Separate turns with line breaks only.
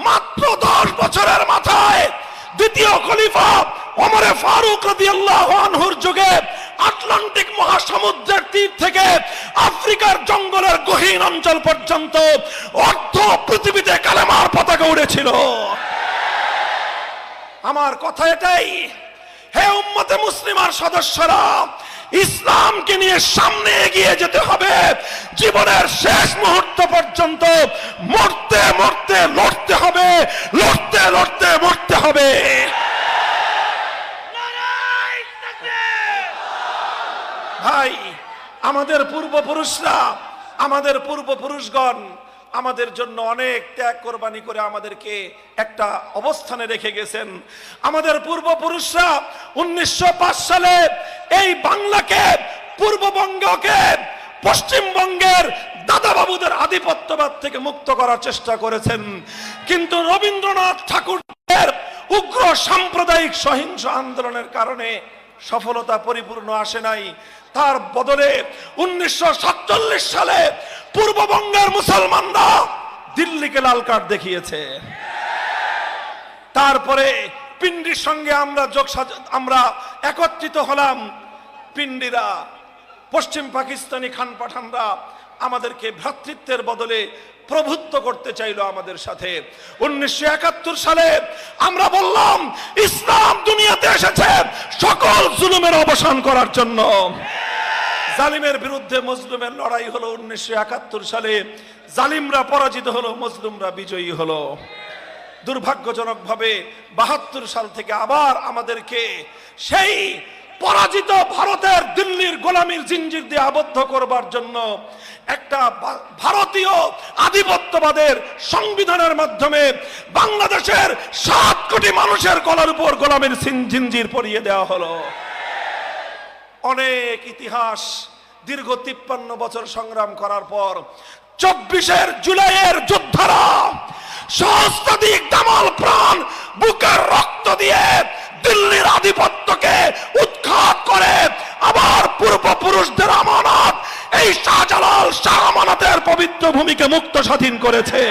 মাত্র 10 বছরের মাথায় দ্বিতীয় খলিফা ওমরে ফারুক রাদিয়াল্লাহু আনহুর যুগে আটলান্টিক মহাসমুদ্রের তীর থেকে আফ্রিকার জঙ্গলের গহীন অঞ্চল পর্যন্ত অর্ধ পৃথিবীতে কালেমার পতাকা উড়েছিল। আমার কথা এটাই, হে উম্মতে মুসলিমার সদস্যরা, ইসলামকে নিয়ে সামনে এগিয়ে যেতে হবে। জীবনের শেষ মুহূর্ত পর্যন্ত মরতে মরতে লড়তে হবে, লড়তে লড়তে মরতে হবে। ভাই, আমাদের পূর্বপুরুষরা, আমাদের পূর্বপুরুষগণ আমাদের জন্য অনেক ত্যাগ কোরবানি করে আমাদেরকে একটা অবস্থানে রেখে গেছেন। আমাদের পূর্বপুরুষরা 1905 সালে এই বাংলাকে, পূর্ববঙ্গকে পশ্চিমবঙ্গের দাদাবাবুদের আধিপত্যবাদ থেকে মুক্ত করার চেষ্টা করেছেন। কিন্তু রবীন্দ্রনাথ ঠাকুরের উগ্র সাম্প্রদায়িক সহিংস আন্দোলনের কারণে সফলতা পরিপূর্ণ আসে নাই। তার বদলে 1947 সালে পূর্ববঙ্গের মুসলমানরা দিল্লিকে লাল কার্ড দেখিয়েছে। তারপরে পিন্ডির সঙ্গে আমরা একত্রিত হলাম। পিন্ডিরা, পশ্চিম পাকিস্তানি খান পাঠানরা আমাদেরকে ভ্রাতৃত্বের বদলে প্রভুত্ব করতে চাইলো আমাদের সাথে। 1971 সালে আমরা বললাম ইসলাম দুনিয়াতে এসেছে সকল জুলুমের অবসান করার জন্য। জালিমের বিরুদ্ধে মজলুমের লড়াই হলো 1971 সালে। জালিমরা পরাজিত হলো, মজলুমরা বিজয়ী হলো। দুর্ভাগ্যজনকভাবে 72 সাল থেকে আবার আমাদেরকে সেই পরাজিত ভারতের দিল্লির গোলামীর জিঞ্জির দিয়ে আবদ্ধ করবার জন্য একটা ভারতীয় আধিপত্যবাদের সংবিধানের মাধ্যমে বাংলাদেশের 7 কোটি মানুষের গলার উপর গোলামীর জিঞ্জির পরিয়ে দেওয়া হলো। অনেক ইতিহাস, দীর্ঘ 53 বছর সংগ্রাম করার পর 24 জুলাইয়ের যোদ্ধারা সহস্রাধিক দামাল প্রাণ বুকের রক্ত দিয়ে দিল্লির আধিপত্যকে উৎখাত করে আবার পূর্বপুরুষদের আমানত, এই শাহজালাল শাহ আমানতের পবিত্র ভূমিকে মুক্ত স্বাধীন করেছে।